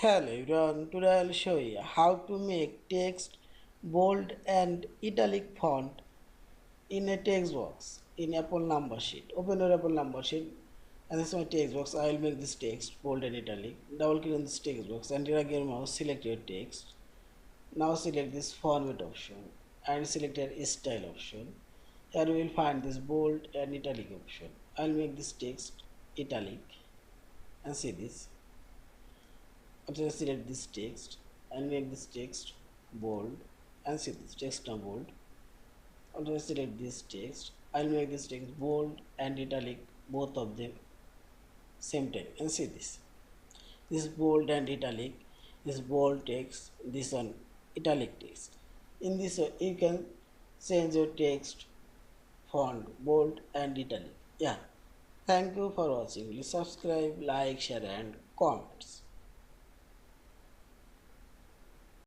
Hello everyone, today I'll show you how to make text bold and italic font in a text box in Apple number sheet. Open your Apple number sheet and this is my text box. I will make this text bold and italic. Double click on this text box and drag your mouse, select your text. Now select this format option and select your style option. Here you will find this bold and italic option. I'll make this text italic and see this. Also select this text and make this text bold and see this text now bold. Also select this text. I'll make this text bold and italic, both of them same time, and see this. This bold and italic, this bold text, this one italic text. In this way, you can change your text font bold and italic. Yeah. Thank you for watching. Please subscribe, like, share and comments.